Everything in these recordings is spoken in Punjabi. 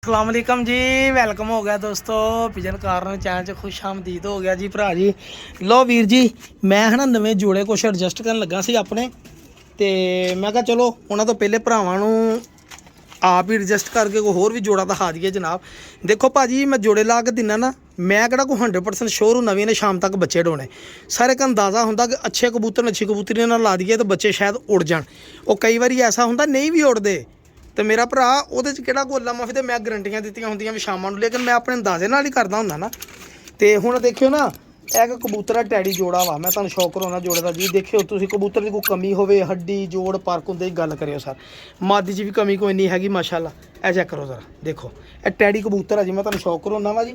अस्सलाम जी वेलकम हो गया दोस्तों पिजन कारन चैनल च खुश आमदीद हो गया जी भरा जी। लो वीर जी मैं है ना नवे जोड़े कुछ एडजस्ट करन लगा सी अपने ते मैं कहा चलो उन्होंने तो पहले भरावां नूं आप ही एडजस्ट करके कोई होर भी जोड़ा दिखा दिए जनाब। देखो भाजी मैं जोड़े ला के दिना ना मैं किहड़ा कोई 100% श्योर हूँ नवी ने शाम तक बच्चे डोने सारे का अंदाज़ा होंदा कि अच्छे कबूतर अच्छी कबूतरी नाल ला दिए तो बच्चे शायद उड़ जान। वो कई बार ऐसा होंदा नहीं भी उड़ते तो मेरा भरा ਉਹਦੇ ਚ ਕਿਹੜਾ ਗੋਲਾ ਮਾਫੀ ਤੇ ਮੈਂ ਗਰੰਟੀਆਂ ਦਿੱਤੀਆਂ ਹੁੰਦੀਆਂ ਵੀ ਸ਼ਾਮਾਂ ਨੂੰ ਲੇਕਿਨ ਮੈਂ ਆਪਣੇ ਅੰਦਾਜ਼ੇ ਨਾਲ ਹੀ ਕਰਦਾ ਹੁੰਦਾ ਨਾ। ਤੇ ਹੁਣ ਦੇਖਿਓ ਨਾ एक कबूतर टैडी जोड़ा वा मैं तुहानूं शौक कराउणा जोड़े का जी। देखियो तुसीं कबूतर की कोई कमी होवे हड्डी जोड़ परक हुंदे गल करियो सर मादी च भी कमी कोई नहीं हैगी माशाअल्लाह। ए चेक करो जरा देखो ए टैडी कबूतर है जी मैं तुहानूं शौक कराउणा वा जी।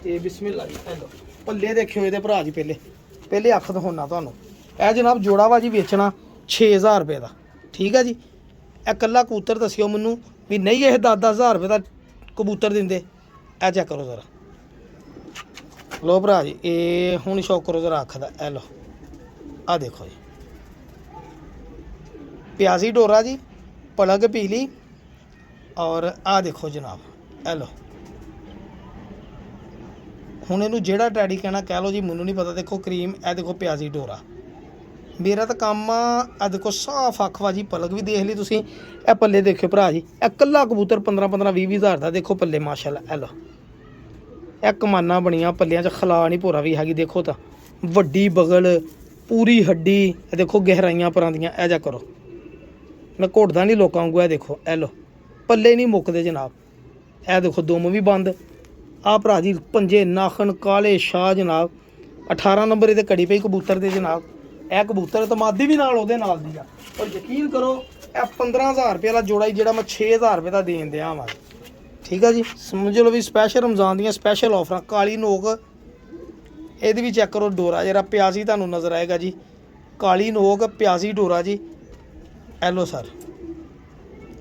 ते बिस्मिल्लाह जी हेलो पल्ले देखियो इहदे भरा जी पहले अख दिखाउणा तुहानूं। ए जनाब जोड़ा वा जी बेचना 6000 रुपये का ठीक है जी। ए कल्ला कबूतर दस्सिओ मैनूं भी नहीं ये 10-10 हज़ार रुपये का कबूतर दिंदे। ए चेक करो जरा लो भरा जी ये हूँ शौक करो जरा अख दा ए लो आ देखो जी प्याजी डोरा जी पलग पीली और आ देखो जनाब ए लो हूँ इनू जेड़ा टैडी कहना कह लो जी मैनू नहीं पता। देखो क्रीम ए देखो प्याजी डोरा मेरा तो काम आ देखो साफ अख वा जी पलग भी देख ली तुसीं। ए पल्ले देखियो भरा जी ए कल्ला कबूतर 15-20 हज़ार का देखो पल्ले माशाअल्लाह। ए लो ਇਹ ਕਮਾਨਾਂ ਬਣੀਆਂ ਪੱਲਿਆਂ 'ਚ ਖਲਾ ਨਹੀਂ ਭੋਰਾ ਵੀ ਹੈਗੀ। ਦੇਖੋ ਤਾਂ ਵੱਡੀ ਬਗਲ ਪੂਰੀ ਹੱਡੀ ਇਹ ਦੇਖੋ ਗਹਿਰਾਈਆਂ ਪਰਾਂ ਦੀਆਂ। ਇਹ ਜਾ ਕਰੋ ਮੈਂ ਘੋਟਦਾ ਨਹੀਂ ਲੋਕਾਂ ਵਾਂਗੂ। ਇਹ ਦੇਖੋ ਇਹ ਲੋ ਪੱਲੇ ਨਹੀਂ ਮੁੱਕਦੇ ਜਨਾਬ। ਇਹ ਦੇਖੋ ਦੁਮ ਵੀ ਬੰਦ ਆ ਭਰਾ ਜੀ ਪੰਜੇ ਨਾਖਣ ਕਾਲੇ ਸ਼ਾਹ ਜਨਾਬ। 18 ਨੰਬਰ ਇਹਦੇ ਕੜੀ ਪਈ ਕਬੂਤਰ ਦੇ ਜਨਾਬ। ਇਹ ਕਬੂਤਰ ਤਮਾਦੀ ਵੀ ਨਾਲ ਉਹਦੇ ਨਾਲ ਦੀ ਆ ਪਰ ਯਕੀਨ ਕਰੋ ਇਹ 15000 ਰੁਪਏ ਵਾਲਾ ਜੋੜਾ ਹੀ ਜਿਹੜਾ ਮੈਂ 6000 ਰੁਪਏ ਦਾ ਦੇਣ ਦਿਆਂ ਵਾਂ ठीक है जी। समझ लो भी स्पैशल रमज़ान दी स्पैशल ऑफर काली नोक ये भी चेक करो डोरा जरा प्याजी तुहानूं नज़र आएगा जी काली नोक प्याजी डोरा जी। ए लो सर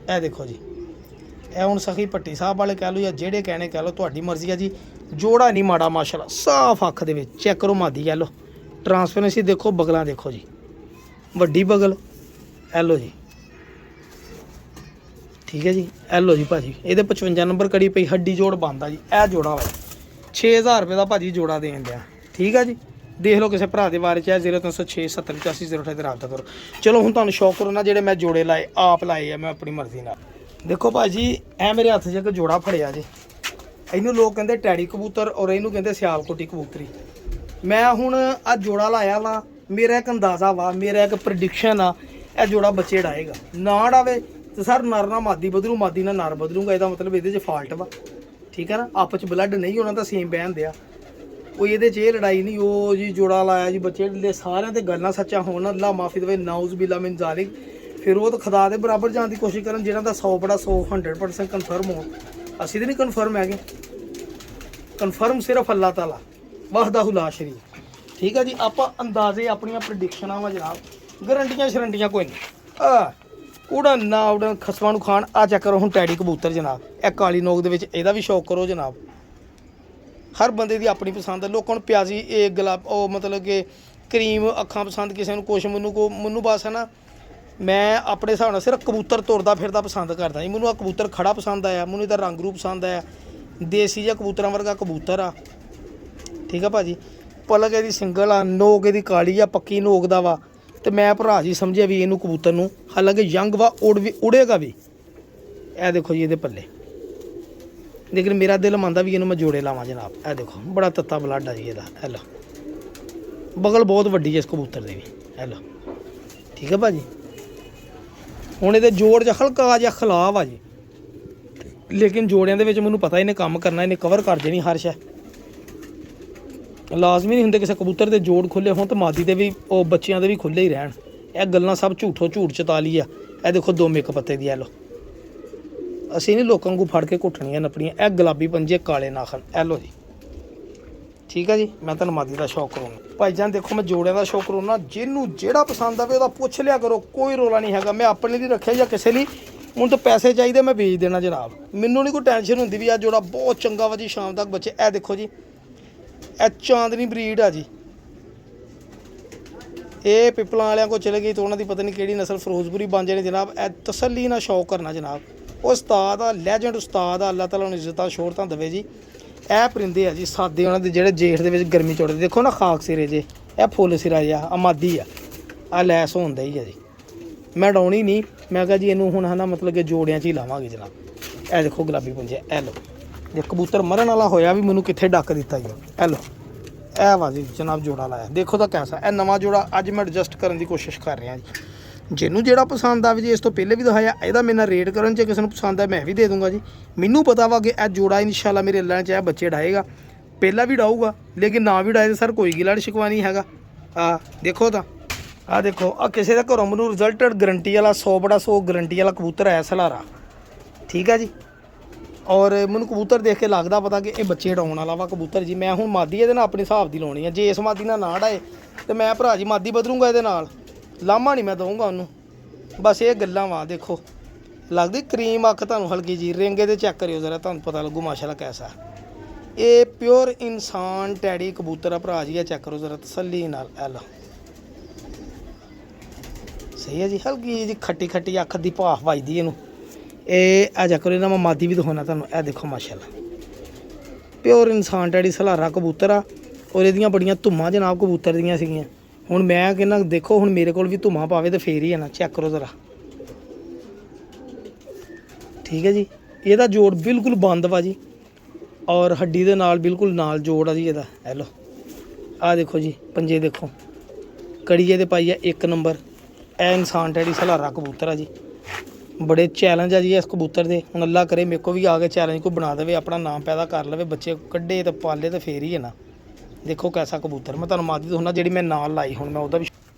ए देखो जी ए हुण सखी पट्टी साहब वाले कह लो या जेड़े कहने कह लो तुहाडी मर्जी है जी। जोड़ा नहीं माड़ा माशाल्लाह साफ अख दे विच चेक करो मादी ए लो ट्रांसपेरेंसी देखो बगलां देखो जी वड्डी बगल ए लो जी ठीक है जी। ए लो जी भाजी ये 55 नंबर कड़ी पई हड्डी जोड़ बनता जी। ए जोड़ा वा 6000 रुपये का भाजी जोड़ा देन दिया ठीक है जी। देख लो किसी भरा के बारे 0306 70 85 028 ते रब्ता करो। चलो हुण तुहानूं शौक करो ना जेड़े मैं जोड़े लाए आप लाए आ मैं अपनी मर्जी नाल। देखो भाजी ए मेरे हत्थ 'च एक जोड़ा फड़िया जी इनू लोग कहते टैडी कबूतर और इनू कहते सियालकोटी कबूतरी। मैं हुण आ जोड़ा लाया वा मेरा एक अंदाज़ा वा मेरा एक प्रडिक्शन आ ए जोड़ा बच्चे डाएगा ना डावे तो सर नर ना मादी बदलू मादी ना नर बदलूगा ਇਹਦਾ मतलब ਇਹਦੇ 'ਚ ਫਾਲਟ ਵਾ ठीक है ना। आपस 'ਚ ब्लड नहीं होना ਤਾਂ ਸੇਮ ਬਹਿਣ ਦਿਆ ਕੋਈ ਇਹਦੇ 'ਚ ਇਹ ਲੜਾਈ ਨਹੀਂ। ਉਹ ਜੀ ਜੋੜਾ ਲਾਇਆ ਜੀ ਬੱਚੇ ਦੇ ਸਾਰਿਆਂ ਤੇ ਗੱਲਾਂ ਸੱਚਾ ਹੋਣ ਅੱਲਾ ਮਾਫੀ ਦੇਵੇ ਨਾਉਜ਼ ਬਿਲਾ ਮਿਨ ਜ਼ਾਲਿਕ ਫਿਰ ਉਹ ਤਾਂ ਖੁਦਾ ਦੇ ਬਰਾਬਰ ਜਾਣ ਦੀ ਕੋਸ਼ਿਸ਼ ਕਰਨ ਜਿਹਨਾਂ ਦਾ 100 ਬੜਾ 100% ਕਨਫਰਮ ਹੋ। ਅਸੀਂ ਤਾਂ ਨਹੀਂ ਕਨਫਰਮ ਹੈਗੇ ਕਨਫਰਮ ਸਿਰਫ ਅੱਲਾਹ ਤਾਲਾ ਵਹਦਹੁ ਲਾ ਸ਼ਰੀਕ ਠੀਕ ਹੈ ਜੀ। ਆਪਾਂ ਅੰਦਾਜ਼ੇ ਆਪਣੀਆਂ ਪ੍ਰੈਡਿਕਸ਼ਨਾਂ ਵਾ ਜਨਾਬ ਗਰੰਟੀਆਂ ਸ਼ਰੰਟੀਆਂ ਕੋਈ ਨਹੀਂ कूड़ा ना उड़ खसमा खाण। आ चेक करो हुण टैडी कबूतर जनाब ए काली नोक दे विच इहदा भी शौक करो जनाब। हर बंदे दी अपनी पसंद है लोगों नूं प्याजी ए गुलाब ओ मतलब कि क्रीम अखां पसंद किसी नूं कुछ मैनूं बस है ना मैं अपने हिसाब नाल सिर्फ कबूतर तुरदा फिरदा पसंद करदा जी। मैनूं आ कबूतर खड़ा पसंद आया मैनूं इहदा रंग रूप पसंद आया देसी जिहा कबूतरां वर्गा कबूतर आ ठीक है भाजी। पलग इहदी सिंगल आ नोक इहदी काली आ पक्की नोक दा वा तो मैं भरा जी समझिया भी इनू कबूतर नूं हालांकि यंग वा उड़ेगा भी। ए देखो जी ये पल्ले लेकिन मेरा दिल मंदा भी इनू मैं जोड़े लावां जनाब। ए देखो बड़ा तत्ता ब्लड आ जी ਇਹਦਾ ए लो बगल बहुत वड्डी है इस कबूतर दी भी ए लो ठीक है भाजी। हुण ਇਹਦੇ जोड़ 'ਚ हल्का जिहा खलाव आ जी लेकिन जोड़िਆਂ ਦੇ ਵਿੱਚ ਮੈਨੂੰ ਪਤਾ ਇਹਨੇ ਕੰਮ ਕਰਨਾ ਇਹਨੇ कवर कर देनी हर शै लाजमी नहीं होंगे किसी कबूतर के जोड़ खुले हों तो मादी के भी और बच्चों के भी खुले ही रहन। यह गल्लां सब झूठो झूठ चताली आ। यह देखो दो मिक पत्ते दी लो असी नहीं लोगों को फड़ के घुटनियां नपनियां। यह गुलाबी पंजे काले नाखन ए लो जी ठीक है जी। मैं तुहानूं मादी का शौक कराउणा भाईजान देखो मैं जोड़िਆਂ का शौक कराउणा जिन्हों जेड़ा पसंद आवे ਉਹਦਾ पुछ लिया करो कोई रोला नहीं हैगा। मैं अपने लिए रखे या किसी लिए ਹੁਣ तो पैसे चाहिए मैं बेच देना जनाब मैनूं नहीं कोई टेंशन होंदी भी आ जोड़ा बहुत चंगा वा जी शाम तक बच्चे। ए देखो जी ए चांदनी ब्रीड आ जी ये पिपलां वालियां को चले गई तो उन्होंने पता नहीं किहड़ी नस्ल फिरोजपुरी बन जाने जनाब। ए तसल्ली ना शौक करना जनाब ਉਸਤਾਦ ਆ, ਲੈਜੈਂਡ ਉਸਤਾਦ ਆ। ਅੱਲਾਹ ਤਾਲਾ ਨੂੰ ਇੱਜ਼ਤਾਂ ਸ਼ੋਹਰਤਾਂ ਦੇਵੇ ਜੀ। ਇਹ ਪਰਿੰਦੇ ਆ ਜੀ ਸਾਦੇ, ਉਹਨਾਂ ਦੇ ਜਿਹੜੇ ਜੇਠ ਦੇ ਵਿੱਚ ਗਰਮੀ ਚੋੜਦੇ। ਦੇਖੋ ਨਾ ਖਾਕ ਸਿਰੇ ਜੇ, ਇਹ ਫੁੱਲ ਸਿਰਾ ਜਿਹਾ ਆਮਾਦੀ ਆ ਲੈਸ ਹੁੰਦਾ ਹੀ ਆ ਜੀ। ਮੈਂ ਡਾਉਣੀ ਨਹੀਂ, ਮੈਂ ਕਿਹਾ ਜੀ ਇਹਨੂੰ ਹੁਣ ਹੈ ਨਾ ਮਤਲਬ ਕਿ ਜੋੜਿਆਂ 'ਚ ਹੀ ਲਾਵਾਂਗੇ ਜਨਾਬ। ਇਹ ਦੇਖੋ ਗੁਲਾਬੀ ਪੁੰਜੇ, ਇਹ ਲਓ ਜੇ ਕਬੂਤਰ ਮਰਨ ਵਾਲਾ ਹੋਇਆ ਵੀ ਮੈਨੂੰ ਕਿੱਥੇ ਡੱਕ ਦਿੱਤਾ ਜੀ। ਇਹ ਲਓ ਇਹ ਵਾ ਜੀ ਜਨਾਬ ਜੋੜਾ ਲਾਇਆ, ਦੇਖੋ ਤਾਂ ਕੈਸਾ। ਇਹ ਨਵਾਂ ਜੋੜਾ ਅੱਜ ਮੈਂ ਐਡਜਸਟ ਕਰਨ ਦੀ ਕੋਸ਼ਿਸ਼ ਕਰ ਰਿਹਾ ਜੀ। ਜਿਹਨੂੰ ਜਿਹੜਾ ਪਸੰਦ ਆਵੇ ਜੀ, ਇਸ ਤੋਂ ਪਹਿਲੇ ਵੀ ਦਿਖਾਇਆ, ਇਹਦਾ ਮੇਰੇ ਨਾਲ ਰੇਟ ਕਰਨ 'ਚ ਕਿਸੇ ਨੂੰ ਪਸੰਦ ਆ ਮੈਂ ਵੀ ਦੇ ਦੂੰਗਾ ਜੀ। ਮੈਨੂੰ ਪਤਾ ਵਾ ਕਿ ਇਹ ਜੋੜਾ ਇਨਸ਼ਾਅੱਲਾ ਮੇਰੇ ਅੱਲਾ 'ਚ ਇਹ ਬੱਚੇ ਡਾਏਗਾ, ਪਹਿਲਾਂ ਵੀ ਡਾਊਗਾ, ਲੇਕਿਨ ਨਾ ਵੀ ਡਾਏ ਤਾਂ ਸਰ ਕੋਈ ਗਿਲਾ ਸ਼ਿਕਵਾ ਨਹੀਂ ਹੈਗਾ। ਦੇਖੋ ਤਾਂ ਦੇਖੋ ਕਿਸੇ ਦਾ ਘਰੋਂ ਮੈਨੂੰ ਰਿਜ਼ਲਟਡ ਗਰੰਟੀ ਵਾਲਾ 100/100 ਗਰੰਟੀ ਵਾਲਾ ਕਬੂਤਰ ਆਇਆ ਸਲਾਰਾ, ਠੀਕ ਹੈ ਜੀ। ਔਰ ਮੈਨੂੰ ਕਬੂਤਰ ਦੇਖ ਕੇ ਲੱਗਦਾ ਪਤਾ ਕਿ ਇਹ ਬੱਚੇ ਡਾਉਣ ਵਾਲਾ ਵਾ ਕਬੂਤਰ ਜੀ। ਮੈਂ ਹੁਣ ਮਾਦੀ ਇਹਦੇ ਨਾਲ ਆਪਣੇ ਹਿਸਾਬ ਦੀ ਲਾਉਣੀ ਆ। ਜੇ ਇਸ ਮਾਦੀ ਨਾਲ ਨਾ ਡਾਏ ਤੇ ਮੈਂ ਭਰਾ ਜੀ ਮਾਦੀ ਬਦਲੂੰਗਾ ਇਹਦੇ ਨਾਲ, ਲਾਮਾ ਨਹੀਂ ਮੈਂ ਦਊਂਗਾ ਉਹਨੂੰ। ਬਸ ਇਹ ਗੱਲਾਂ ਵਾ। ਦੇਖੋ ਲੱਗਦੀ ਕਰੀਮ ਅੱਖ ਤੁਹਾਨੂੰ ਹਲਕੀ ਜੀ, ਰਿੰਗ ਇਹਦੇ ਚੈੱਕ ਕਰਿਓ ਜ਼ਰਾ, ਤੁਹਾਨੂੰ ਪਤਾ ਲੱਗੂ ਮਾਸ਼ਾਅੱਲਾ ਕੈਸਾ। ਇਹ ਪਿਓਰ ਇਨਸਾਨ ਟੈਡੀ ਕਬੂਤਰ ਆ ਭਰਾ ਜੀ, ਇਹ ਚੈੱਕ ਕਰੋ ਜ਼ਰਾ ਤਸੱਲੀ ਨਾਲ। ਇਹ ਲਓ ਸਹੀ ਹੈ ਜੀ, ਹਲਕੀ ਜੀ ਖੱਟੀ ਖੱਟੀ ਅੱਖ ਦੀ ਭਾਫ ਵੱਜਦੀ ਇਹਨੂੰ। ਇਹ ਆ ਚੱਕਰ ਇਹਨਾਂ ਮੈਂ ਮਾਦੀ ਵੀ ਦਿਖਾਉਣਾ ਤੁਹਾਨੂੰ। ਇਹ ਦੇਖੋ ਮਾਸ਼ਾਅੱਲਾ ਪਿਓਰ ਇਨਸਾਨ ਟੈਡੀ ਸਲਾਰਾ ਕਬੂਤਰ ਆ। ਔਰ ਇਹਦੀਆਂ ਬੜੀਆਂ ਧੁੰਮਾਂ ਜਨਾਬ ਕਬੂਤਰ ਦੀਆਂ ਸੀਗੀਆਂ। ਹੁਣ ਮੈਂ ਕਹਿੰਦਾ ਦੇਖੋ ਹੁਣ ਮੇਰੇ ਕੋਲ ਵੀ ਧੁੰਮਾਂ ਪਾਵੇ ਤਾਂ ਫੇਰ ਹੀ ਹੈ ਨਾ। ਚੈੱਕ ਕਰੋ ਜ਼ਰਾ, ਠੀਕ ਹੈ ਜੀ। ਇਹਦਾ ਜੋੜ ਬਿਲਕੁਲ ਬੰਦ ਵਾ ਜੀ, ਔਰ ਹੱਡੀ ਦੇ ਨਾਲ ਬਿਲਕੁਲ ਨਾਲ ਜੋੜ ਆ ਜੀ ਇਹਦਾ। ਇਹ ਲਓ ਆਹ ਦੇਖੋ ਜੀ ਪੰਜੇ ਦੇਖੋ, ਕੜੀ ਇਹਦੇ ਪਾਈ ਆ 1 ਨੰਬਰ। ਇਹ ਇਨਸਾਨ ਟੈਡੀ ਸਲਾਰਾ ਕਬੂਤਰ ਆ ਜੀ। ਬੜੇ ਚੈਲੰਜ ਆ ਜੀ ਇਸ ਕਬੂਤਰ ਦੇ। ਹੁਣ ਅੱਲਾ ਕਰੇ ਮੇਰੇ ਕੋ ਵੀ ਆ ਕੇ ਚੈਲੰਜ ਕੋਈ ਬਣਾ ਦੇਵੇ, ਆਪਣਾ ਨਾਮ ਪੈਦਾ ਕਰ ਲਵੇ, ਬੱਚੇ ਕੱਢੇ ਤੇ ਪਾਲੇ ਤੇ ਫੇਰ ਹੀ ਹੈ ਨਾ। ਦੇਖੋ ਕੈਸਾ ਕਬੂਤਰ। ਮੈਂ ਤੁਹਾਨੂੰ ਮਾਦੀ ਦਿਖਾਉਣਾ ਜਿਹੜੀ ਮੈਂ ਨਾਲ ਲਾਈ, ਹੁਣ ਮੈਂ ਉਹਦਾ ਵੀ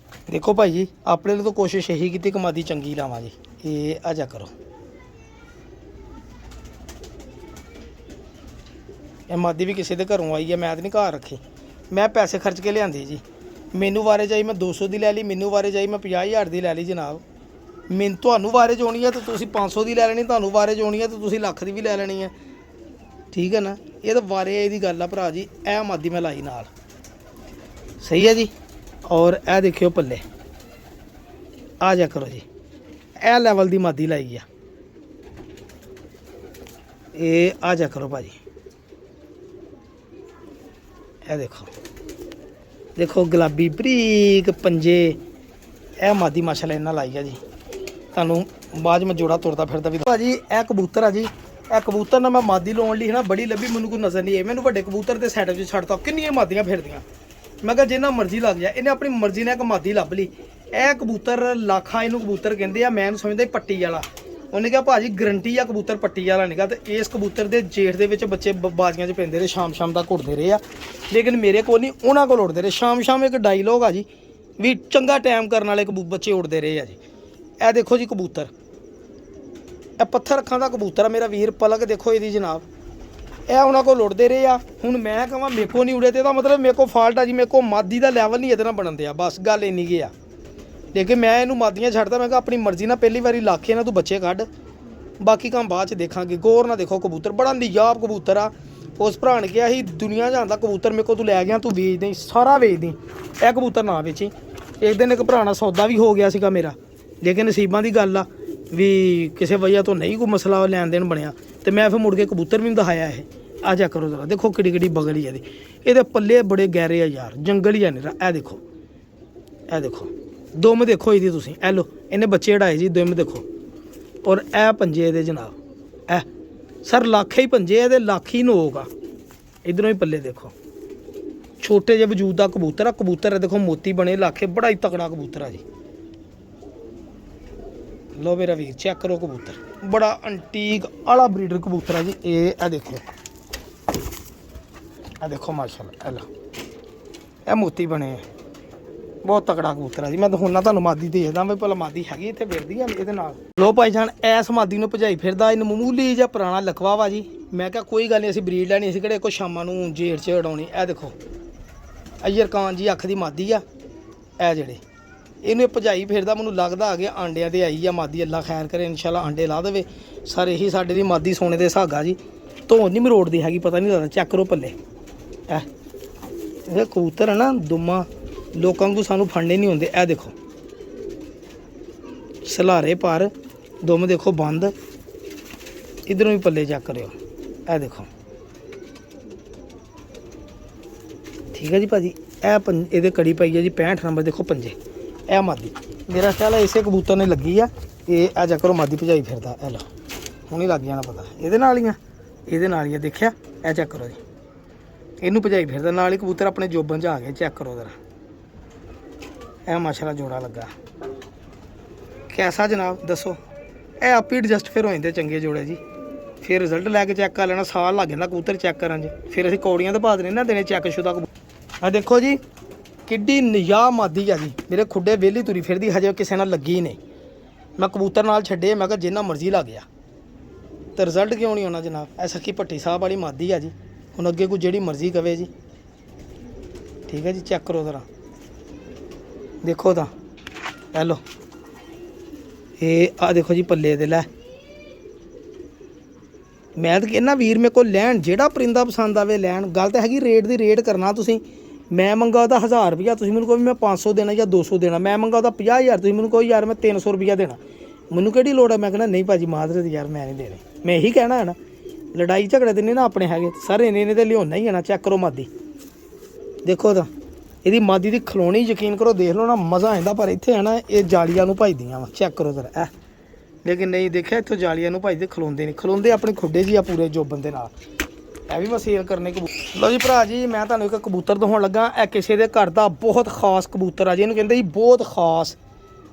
ਦੇਖੋ ਭਾਈ ਜੀ। ਆਪਣੇ ਲਈ ਤਾਂ ਕੋਸ਼ਿਸ਼ ਇਹੀ ਕੀਤੀ ਕਿ ਮਾਦੀ ਚੰਗੀ ਲਾਵਾਂ ਜੀ। ਇਹ ਆ ਜਾ ਕਰੋ, ਇਹ ਮਾਦੀ ਵੀ ਕਿਸੇ ਦੇ ਘਰੋਂ ਆਈ ਹੈ, ਮੈਂ ਤਾਂ ਨਹੀਂ ਘਰ ਰੱਖੀ, ਮੈਂ ਪੈਸੇ ਖਰਚ ਕੇ ਲਿਆਂਦੀ ਜੀ। ਮੈਨੂੰ ਵਾਰੇ ਚਾਹੀ ਮੈਂ 200 ਦੀ ਲੈ ਲਈ, ਮੈਨੂੰ ਵਾਰੇ ਚਾਹੀ ਮੈਂ 50,000 ਦੀ ਲੈ ਲਈ ਜਨਾਬ। ਮੈਨੂੰ ਤੁਹਾਨੂੰ ਵਾਰੇ 'ਚ ਆਉਣੀ ਹੈ ਤਾਂ ਤੁਸੀਂ 500 ਦੀ ਲੈ ਲੈਣੀ, ਤੁਹਾਨੂੰ ਵਾਰੇ 'ਚ ਆਉਣੀ ਹੈ ਤਾਂ ਤੁਸੀਂ ਲੱਖ ਦੀ ਵੀ ਲੈ ਲੈਣੀ ਹੈ, ਠੀਕ ਹੈ ਨਾ। ਇਹ ਤਾਂ ਵਾਰੇ ਦੀ ਗੱਲ ਆ ਭਰਾ ਜੀ। ਇਹ ਮਾਦੀ ਮੈਂ ਲਾਈ ਨਾਲ, ਸਹੀ ਹੈ ਜੀ। ਔਰ ਇਹ ਦੇਖਿਓ ਪੱਲੇ, ਆ ਜਾ ਕਰੋ ਜੀ। ਇਹ ਲੈਵਲ ਦੀ ਮਾਦੀ ਲਾਈ ਆ। ਇਹ ਆ ਜਾ ਕਰੋ ਭਾਜੀ। ਇਹ ਦੇਖੋ ਦੇਖੋ ਗੁਲਾਬੀ ਬਰੀਕ ਪੰਜੇ। ਇਹ ਮਾਦੀ ਮਾਸ਼ਾਅੱਲਾ ਇਹਨਾਂ ਲਾਈ ਆ ਜੀ। ਤੁਹਾਨੂੰ ਬਾਅਦ ਮੈਂ ਜੋੜਾ ਤੁਰਦਾ ਫਿਰਦਾ ਵੀ ਭਾਜੀ। ਇਹ ਕਬੂਤਰ ਆ ਜੀ। ਇਹ ਕਬੂਤਰ ਨਾਲ ਮੈਂ ਮਾਦੀ ਲਾਉਣ ਲਈ ਹੈ ਨਾ ਬੜੀ ਲੱਭੀ, ਮੈਨੂੰ ਕੋਈ ਨਜ਼ਰ ਨਹੀਂ ਆਈ। ਮੈਨੂੰ ਵੱਡੇ ਕਬੂਤਰ ਦੇ ਸੈਟਅਪ 'ਚ ਛੱਡਤਾ, ਕਿੰਨੀਆਂ ਮਾਦੀਆਂ ਫਿਰਦੀਆਂ। ਮੈਂ ਕਿਹਾ ਜਿੰਨਾ ਮਰਜ਼ੀ ਲੱਗ ਜਾ, ਇਹਨੇ ਆਪਣੀ ਮਰਜ਼ੀ ਨਾਲ ਇੱਕ ਮਾਦੀ ਲੱਭ ਲਈ। ਇਹ ਕਬੂਤਰ ਲਾਖਾ ਇਹਨੂੰ ਕਬੂਤਰ ਕਹਿੰਦੇ ਆ, ਮੈਂ ਇਹਨੂੰ ਸਮਝਦਾ ਪੱਟੀ ਵਾਲਾ। ਉਹਨੇ ਕਿਹਾ ਭਾਜੀ ਗਰੰਟੀ ਆ ਕਬੂਤਰ ਪੱਟੀ ਵਾਲਾ ਨਿਕਾ। ਤੇ ਇਸ ਕਬੂਤਰ ਦੇ ਜੇਠ ਦੇ ਵਿੱਚ ਬੱਚੇ ਬਾਜ਼ੀਆਂ 'ਚ ਪੈਂਦੇ ਰਹੇ, ਸ਼ਾਮ ਤੱਕ ਉੱਡਦੇ ਰਹੇ ਆ, ਲੇਕਿਨ ਮੇਰੇ ਕੋਲ ਨਹੀਂ, ਉਹਨਾਂ ਕੋਲ ਉੱਡਦੇ ਰਹੇ। ਸ਼ਾਮ ਇੱਕ ਡਾਇਲੋਗ ਆ ਜੀ ਵੀ ਚੰਗਾ ਟਾਈਮ ਕਰਨ ਵਾਲੇ ਬੱਚੇ ਉੱਡਦੇ ਰਹੇ ਆ ਜੀ। ਇਹ ਦੇਖੋ ਜੀ ਕਬੂਤਰ, ਇਹ ਪੱਥਰ ਅੱਖਾਂ ਦਾ ਕਬੂਤਰ ਆ ਮੇਰਾ ਵੀਰ। ਪਲਕ ਦੇਖੋ ਇਹਦੀ ਜਨਾਬ। ਇਹ ਉਹਨਾਂ ਕੋਲ ਉੱਡਦੇ ਰਹੇ ਆ। ਹੁਣ ਮੈਂ ਕਹਾਂ ਮੇਰੇ ਕੋਲ ਨਹੀਂ ਉੜੇ ਤੇ ਇਹਦਾ ਮਤਲਬ ਮੇਰੇ ਕੋਲ ਫਾਲਟ ਆ ਜੀ। ਮੇਰੇ ਕੋਲ ਮਾਦੀ ਦਾ ਲੈਵਲ ਨਹੀਂ ਇਹਦੇ ਨਾਲ ਬਣਨ ਦਿਆ, ਬਸ ਗੱਲ ਇੰਨੀ ਕੀ ਆ। ਲੇਕਿਨ ਮੈਂ ਇਹਨੂੰ ਮਾਦੀਆਂ ਛੱਡਦਾ। ਮੈਂ ਕਿਹਾ ਆਪਣੀ ਮਰਜ਼ੀ ਨਾਲ ਪਹਿਲੀ ਵਾਰੀ ਲੱਖੇ ਨਾਲ ਤੂੰ ਬੱਚੇ ਕੱਢ, ਬਾਕੀ ਕੰਮ ਬਾਅਦ 'ਚ ਦੇਖਾਂਗੇ। ਗੌਰ ਨਾਲ ਦੇਖੋ ਕਬੂਤਰ, ਬੜਾ ਨਿਯਾਬ ਕਬੂਤਰ ਆ। ਉਸ ਭਰਾ ਨੇ ਕਿਹਾ ਸੀ ਦੁਨੀਆ ਜਾਂਦਾ ਕਬੂਤਰ ਮੇਰੇ ਕੋਲ ਤੂੰ ਲੈ ਗਿਆ, ਤੂੰ ਵੇਚ ਦੇ, ਸਾਰਾ ਵੇਚ ਦੀ, ਇਹ ਕਬੂਤਰ ਨਾ ਵੇਚੀ। ਇੱਕ ਦਿਨ ਇੱਕ ਭਰਾ ਨਾਲ ਸੌਦਾ ਵੀ ਹੋ ਗਿਆ ਸੀਗਾ ਮੇਰਾ, ਲੇਕਿਨ ਨਸੀਬਾਂ ਦੀ ਗੱਲ ਆ ਵੀ ਕਿਸੇ ਵਜ੍ਹਾ ਤੋਂ ਨਹੀਂ ਕੋਈ ਮਸਲਾ ਲੈਣ ਦੇਣ ਬਣਿਆ। ਤੇ ਮੈਂ ਫਿਰ ਮੁੜ ਕੇ ਕਬੂਤਰ ਵੀ ਨਹੀਂ ਦਿਖਾਇਆ। ਇਹ ਆ ਜਾ ਕਰੋ ਜ਼ਰਾ, ਦੇਖੋ ਕਿੱਡੀ ਬਗਲ ਹੀ ਇਹਦੇ ਪੱਲੇ ਬੜੇ ਗਹਿਰੇ ਆ ਯਾਰ, ਜੰਗਲ ਹੀ ਆ ਨਿਰਾ। ਇਹ ਦੇਖੋ, ਇਹ ਦੇਖੋ ਦੁਮ ਦੇਖੋ ਇਹਦੀ ਤੁਸੀਂ। ਇਹ ਲੋ ਇਹਨੇ ਬੱਚੇ ਹੜਾਏ ਜੀ, ਦੁਮ ਦੇਖੋ। ਔਰ ਇਹ ਪੰਜੇ ਇਹਦੇ ਜਨਾਬ, ਇਹ ਸਰ ਲੱਖ ਹੀ ਪੰਜੇ ਇਹਦੇ, ਲੱਖ ਹੀ ਨੋਕ ਆ। ਇੱਧਰੋਂ ਹੀ ਪੱਲੇ ਦੇਖੋ, ਛੋਟੇ ਜਿਹੇ ਵਜੂਦ ਦਾ ਕਬੂਤਰ ਆ। ਕਬੂਤਰ ਦੇਖੋ ਮੋਤੀ ਬਣੇ ਲਾਖੇ, ਬੜਾ ਹੀ ਤਕੜਾ ਕਬੂਤਰ ਆ ਜੀ। ਲੋ ਮੇਰਾ ਵੀਰ ਚੈੱਕ ਕਰੋ ਕਬੂਤਰ, ਬੜਾ ਅੰਟੀਕ ਆਲਾ ਬਰੀਡਰ ਕਬੂਤਰ ਆ ਜੀ। ਇਹ ਦੇਖੋ, ਇਹ ਦੇਖੋ ਮਾਸ਼ਾਅੱਲਾ। ਇਹ ਲੋ ਇਹ ਮੋਤੀ ਬਣੇ, ਬਹੁਤ ਤਕੜਾ ਕਬੂਤਰ ਆ ਜੀ। ਮੈਂ ਤਾਂ ਹੁਣ ਨਾ ਤੁਹਾਨੂੰ ਮਾਦੀ ਦੇਖਦਾ ਵੀ ਭਲਾ ਮਾਦੀ ਹੈਗੀ ਇੱਥੇ ਫਿਰਦੀ ਆ ਇਹਦੇ ਨਾਲ। ਲੋ ਭਾਈ ਜਾਨ ਐਸ ਮਾਦੀ ਨੂੰ ਭਜਾਈ ਫਿਰਦਾ। ਇਹਨੂੰ ਮਾਮੂਲੀ ਜਿਹਾ ਪੁਰਾਣਾ ਲਕਵਾ ਵਾ ਜੀ। ਮੈਂ ਕਿਹਾ ਕੋਈ ਗੱਲ ਨਹੀਂ, ਅਸੀਂ ਬਰੀਡ ਲੈਣੀ, ਅਸੀਂ ਕਿਹੜੇ ਕੋਈ ਸ਼ਾਮਾਂ ਨੂੰ ਜੇਠ 'ਚ ਉਡਾਉਣੀ। ਇਹ ਦੇਖੋ ਅਯਰ ਖਾਨ ਜੀ ਅੱਖ ਦੀ ਮਾਦੀ ਆ। ਇਹ ਜਿਹੜੇ ਇਹਨੂੰ ਭਜਾਈ ਫਿਰਦਾ, ਮੈਨੂੰ ਲੱਗਦਾ ਆ ਗਿਆ ਆਂਡਿਆਂ ਤੇ ਆਈ ਆ ਮਾਦੀ। ਅੱਲਾ ਖੈਰ ਕਰੇ, ਇਨਸ਼ਾਅੱਲਾ ਆਂਡੇ ਲਾ ਦੇਵੇ। ਸਰ ਇਹੀ ਸਾਡੇ ਦੀ ਮਾਦੀ ਸੋਨੇ ਦੇ ਸੁਹਾਗਾ ਜੀ। ਧੋਣ ਨਹੀਂ ਮਰੋੜਦੀ ਹੈਗੀ, ਪਤਾ ਨਹੀਂ ਲੱਗਦਾ। ਚੈੱਕ ਕਰੋ ਪੱਲੇ। ਇਹ ਕਬੂਤਰ ਹੈ ਨਾ ਦੁਮਾ, ਲੋਕਾਂ ਨੂੰ ਸਾਨੂੰ ਫੜਨੇ ਨਹੀਂ ਹੁੰਦੇ। ਇਹ ਦੇਖੋ ਸਲਾਰੇ ਪਰ ਦੁਮ ਦੇਖੋ ਬੰਦ। इधरों भी पल्ले चेक करो, ए देखो ठीक है जी भाजी। ये कड़ी पाई है जी 65 नंबर, देखो पंजे ए मादी मेरा ख्याल है इसे कबूतर ने लगी है। ये आ चेक करो मादी भजाई फिरदा, ए लो हुण ही लग जाना पता ये नाल ही देखिया, ए चेक करो जी इनू भजाई फिरदा नाल ही कबूतर अपने जोबन च आ गए। चेक करो जरा ए माशाल्लाह जोड़ा लगा कैसा जनाब दसो। ए आप ही एडजस्ट फिर हो जाते चंगे जोड़े जी, फिर रिजल्ट लैके चेक कर लेना, साल लग जाता कबूतर चेक करन च, फिर असीं कौड़ियां तो पा देने ना देने चेक शुदा कबूतर। देखो जी किड्डी निया मादी है जी, मेरे खुडे वेली तुरी फिरदी हजे किसी नाल लगी ही नहीं। मैं कबूतर नाल छड्डे, मैं कहा जिन्ना मर्जी लग गया तो रिजल्ट क्यों नहीं होना जनाब। ऐ सखी भट्टी साहब वाली मादी है जी, हुण अगे कोई जिहड़ी मर्जी कवे जी ठीक है जी। चेक करो जरा देखो तो हेलो ये आ देखो जी पल्ले दे लै। मैं तो कहना वीर मेरे को लैन जेड़ा परिंदा पसंद आवे लैन। गल तो हैगी रेट दी रेट करना तुसीं। मैं मंगा ਉਹਦਾ 1000 रुपया, तुसीं मैनूं कहो मैं 500 देना या 200 देना। मैं मंगा ਉਹਦਾ 50000, तुसीं मैनूं कहो यार मैं 300 रुपया देना। मैनूं किहड़ी लोड़ है, मैं कहना नहीं भाजी मादरे यार मैं नहीं देने। मैं यही कहना है ना, लड़ाई झगड़े तो नहीं ना अपने हैगे सारे, इन्ने तो लियाना ही है ना। चेक करो मादी देखो तो ਇਹਦੀ मादी की खलोनी यकीन करो देख लो ना मज़ा आंदा, पर इत्थे है ना ये जालियां नूं भजदियां वा। चेक करो जरा ऐ लेकिन नहीं देखिया इत्थों जालियां नूं भजदे, खलोंदे नहीं, खलोंदे अपने खुडे जी आ पूरे जोबन दे नाल। ਇਹ भी मैं सेल करने कबूतर। लो जी भरा जी मैं ਤੁਹਾਨੂੰ एक कबूतर दिखाउण लगा। ਇਹ ਕਿਸੇ ਦੇ ਘਰ ਦਾ बहुत खास कबूतर आ जी, ਇਹਨੂੰ ਕਹਿੰਦੇ ਜੀ बहुत खास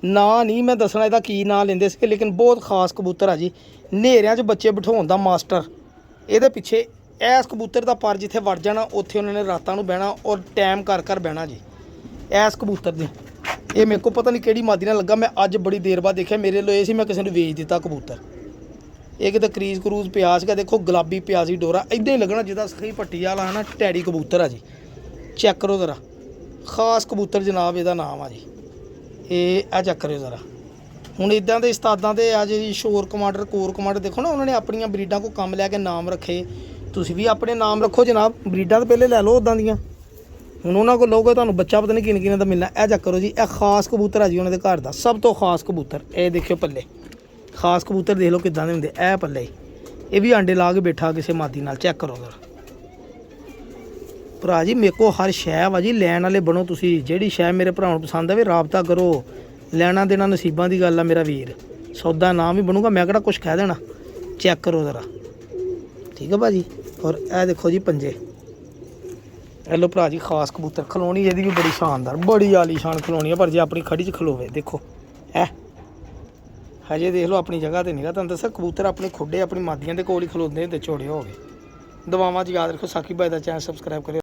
ना नहीं मैं दसना ਇਹਦਾ ਕੀ ਨਾਂ ਲੈਂਦੇ ਸੀ, लेकिन बहुत खास कबूतर आ जी। ਹਨੇਰਿਆਂ 'ਚ ਬੱਚੇ ਬਿਠਾਉਣ ਦਾ ਮਾਸਟਰ। ਇਹਦੇ ਪਿੱਛੇ ਇਸ ਕਬੂतर ਦਾ ਪਰ ਜਿੱਥੇ ਵੜ ਜਾਣਾ ਉੱਥੇ ਉਹਨਾਂ ਨੇ ਰਾਤਾਂ ਨੂੰ ਬਹਿਣਾ ਔਰ ਟਾਈਮ ਕਰ ਕਰ ਬਹਿਣਾ ਜੀ। ਇਸ ਕਬੂतर ਦੇ ਇਹ ਮੇਰੇ ਕੋਲ ਪਤਾ ਨਹੀਂ ਕਿਹੜੀ ਮਾਦੀ ਨਾਲ ਲੱਗਾ, ਮੈਂ ਅੱਜ ਬੜੀ ਦੇਰ ਬਾਅਦ ਦੇਖਿਆ। ਮੇਰੇ ਲਈ ਇਹ ਸੀ ਮੈਂ ਕਿਸੇ ਨੂੰ ਵੇਚ ਦਿੱਤਾ ਕਬੂतर। ਇਹ ਕਿਤੇ ਕਰੀਜ਼ ਕਰੂਜ਼ ਪਿਆ ਸੀਗਾ, ਦੇਖੋ ਗੁਲਾਬੀ ਪਿਆ ਸੀ ਡੋਰਾ, ਇੱਦਾਂ ਹੀ ਲੱਗਣਾ ਜਿੱਦਾਂ ਸਖੀ ਭੱਟੀ ਵਾਲਾ ਹੈ ਨਾ ਟੈਡੀ ਕਬੂतर ਆ ਜੀ। ਚੈੱਕ ਕਰੋ ਜ਼ਰਾ ਖਾਸ ਕਬੂतर ਜਨਾਬ ਇਹਦਾ ਨਾਮ ਆ ਜੀ। ਇਹ ਆ ਚੈੱਕ ਕਰਿਓ ਜ਼ਰਾ। ਹੁਣ ਇੱਦਾਂ ਦੇ ਉਸਤਾਦਾਂ ਦੇ ਆ ਜੀ ਸ਼ੋਰ ਕਮਾਂਡਰ ਕੋਰ ਕਮਾਂਡਰ, ਦੇਖੋ ਨਾ ਉਹਨਾਂ ਨੇ ਆਪਣੀਆਂ ਬਰੀਡਾਂ ਕੋ ਕੰਮ ਲੈ ਕੇ ਨਾਮ ਰੱਖੇ। ਤੁਸੀਂ ਵੀ ਆਪਣੇ ਨਾਮ ਰੱਖੋ ਜਨਾਬ, ਬਰੀਡਾਂ ਤਾਂ ਪਹਿਲੇ ਲੈ ਲਓ ਉੱਦਾਂ ਦੀਆਂ। ਹੁਣ ਉਹਨਾਂ ਕੋਲ ਲਓਗੇ ਤੁਹਾਨੂੰ ਬੱਚਾ ਪਤਾ ਨਹੀਂ ਕਿੰਨੇ ਦਾ ਮਿਲਣਾ। ਇਹ ਚੈੱਕ ਕਰੋ ਜੀ ਇਹ ਖਾਸ ਕਬੂਤਰ ਆ ਜੀ ਉਹਨਾਂ ਦੇ ਘਰ ਦਾ ਸਭ ਤੋਂ ਖਾਸ ਕਬੂਤਰ। ਇਹ ਦੇਖਿਓ ਪੱਲੇ ਖਾਸ ਕਬੂਤਰ ਦੇਖ ਲਓ ਕਿੱਦਾਂ ਦੇ ਹੁੰਦੇ। ਇਹ ਪੱਲੇ ਇਹ ਵੀ ਆਂਡੇ ਲਾ ਕੇ ਬੈਠਾ ਕਿਸੇ ਮਾਦੀ ਨਾਲ। ਚੈੱਕ ਕਰੋ ਜ਼ਰਾ ਭਰਾ ਜੀ ਮੇਰੇ ਕੋਲ ਹਰ ਸ਼ੈ ਵਾ ਜੀ, ਲੈਣ ਵਾਲੇ ਬਣੋ ਤੁਸੀਂ। ਜਿਹੜੀ ਸ਼ੈ ਮੇਰੇ ਭਰਾ ਨੂੰ ਪਸੰਦ ਆਵੇ ਰਾਬਤਾ ਕਰੋ। ਲੈਣਾ ਦੇਣਾ ਨਸੀਬਾਂ ਦੀ ਗੱਲ ਆ ਮੇਰਾ ਵੀਰ, ਸੌਦਾ ਨਾਮ ਵੀ ਬਣੂਗਾ, ਮੈਂ ਕਿਹੜਾ ਕੁਛ ਕਹਿ ਦੇਣਾ। ਚੈੱਕ ਕਰੋ ਜ਼ਰਾ ਠੀਕ ਹੈ ਭਾਜੀ। ਔਰ ਇਹ ਦੇਖੋ ਜੀ ਪੰਜੇ, ਇਹ ਲਓ ਭਰਾ ਜੀ ਖਾਸ ਕਬੂਤਰ। ਖਲੋਣੀ ਇਹਦੀ ਵੀ ਬੜੀ ਸ਼ਾਨਦਾਰ ਬੜੀ ਆਲੀਸ਼ਾਨ ਖਲੋਣੀ ਆ, ਪਰ ਜੇ ਆਪਣੀ ਖੜੀ 'ਚ ਖਲੋਵੇ ਦੇਖੋ ਇਹ ਹਜੇ ਦੇਖ ਲਓ ਆਪਣੀ ਜਗ੍ਹਾ ਤੇ ਨਹੀਂਗਾ। ਤੁਹਾਨੂੰ ਦੱਸਿਆ ਕਬੂਤਰ ਆਪਣੇ ਖੁੱਡੇ ਆਪਣੀ ਮਾਦੀਆਂ ਦੇ ਕੋਲ ਹੀ ਖਲੋਂਦੇ ਹੁੰਦੇ, ਚੋੜੇ ਹੋ ਗਏ। ਦੁਆਵਾਂ 'ਚ ਯਾਦ ਰੱਖੋ। ਸਾਕੀ ਭਾਈ ਦਾ ਚੈਨਲ ਸਬਸਕ੍ਰਾਈਬ ਕਰਿਓ।